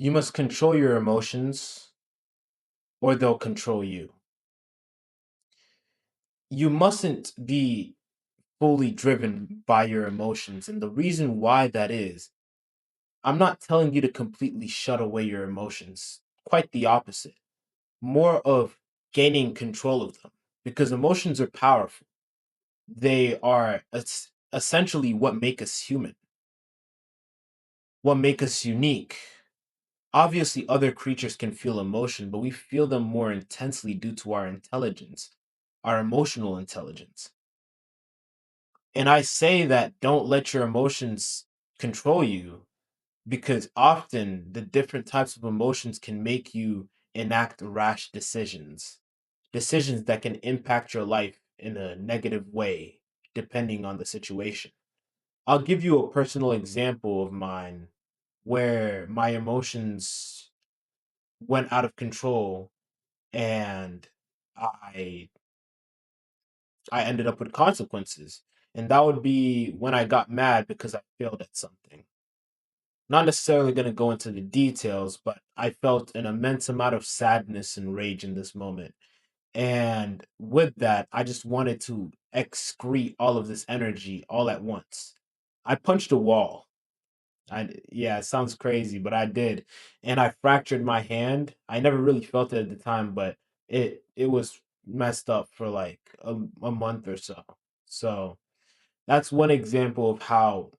You must control your emotions or they'll control you. You mustn't be fully driven by your emotions. And the reason why that is, I'm not telling you to completely shut away your emotions. Quite the opposite. More of gaining control of them because emotions are powerful. They are essentially what make us human, what make us unique. Obviously, other creatures can feel emotion, but we feel them more intensely due to our intelligence, our emotional intelligence. And I say that don't let your emotions control you because often the different types of emotions can make you enact rash decisions, decisions that can impact your life in a negative way, depending on the situation. I'll give you a personal example of mine where my emotions went out of control and I I ended up with consequences. And that would be when I got mad because I failed at something. Not necessarily going to go into the details, but I felt an immense amount of sadness and rage in this moment. And with that, I just wanted to excrete all of this energy all at once. I punched a wall. Yeah, it sounds crazy, but I did. And I fractured my hand. I never really felt it at the time, but it was messed up for like a month or so. So that's one example of how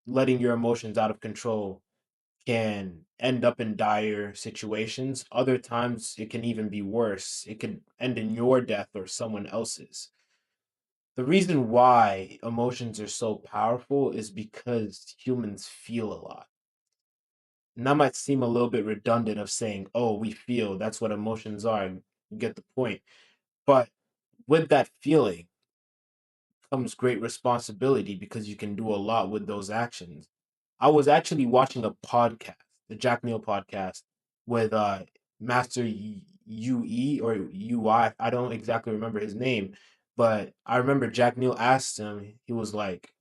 letting your emotions out of control can end up in dire situations. Other times, it can even be worse. It could end in your death or someone else's. The reason why emotions are so powerful is because humans feel a lot. And that might seem a little bit redundant of saying, oh, we feel, that's what emotions are. And you get the point. But with that feeling comes great responsibility because you can do a lot with those actions. I was actually watching a podcast, the Jack Neal podcast, with Master UE or UI. I don't exactly remember his name, but I remember Jack Neal asked him, he was like,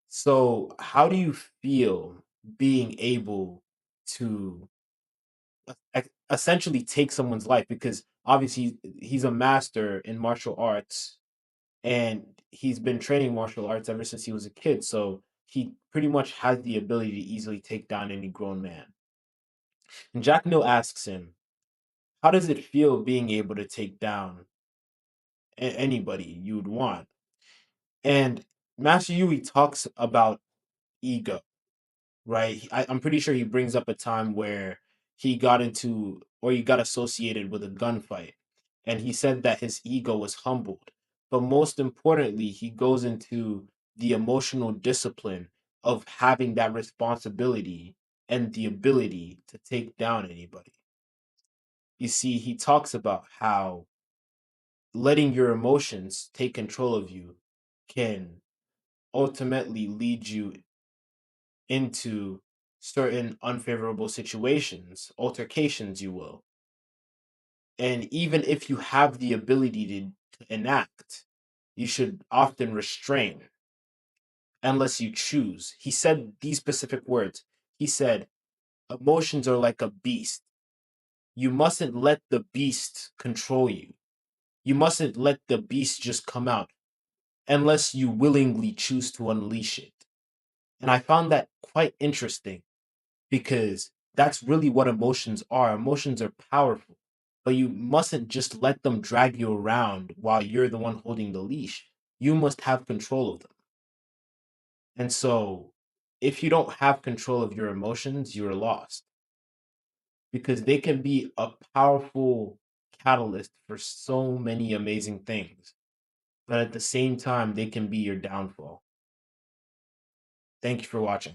so how do you feel being able to essentially take someone's life? Because obviously he's a master in martial arts and he's been training martial arts ever since he was a kid. So he pretty much has the ability to easily take down any grown man. And Jack Mill asks him, "How does it feel being able to take down anybody you would want?" And Master Yui talks about ego, right? I'm pretty sure he brings up a time where he got into or he got associated with a gunfight. And he said that his ego was humbled. But most importantly, he goes into the emotional discipline of having that responsibility and the ability to take down anybody. You see, he talks about how letting your emotions take control of you can ultimately lead you into certain unfavorable situations, altercations, you will. And even if you have the ability to enact, you should often restrain unless you choose. He said these specific words. He said, emotions are like a beast. You mustn't let the beast control you. You mustn't let the beast just come out unless you willingly choose to unleash it. And I found that quite interesting because that's really what emotions are. Emotions are powerful, but you mustn't just let them drag you around while you're the one holding the leash. You must have control of them. And so, if you don't have control of your emotions, you're lost because they can be a powerful catalyst for so many amazing things. But at the same time, they can be your downfall. Thank you for watching.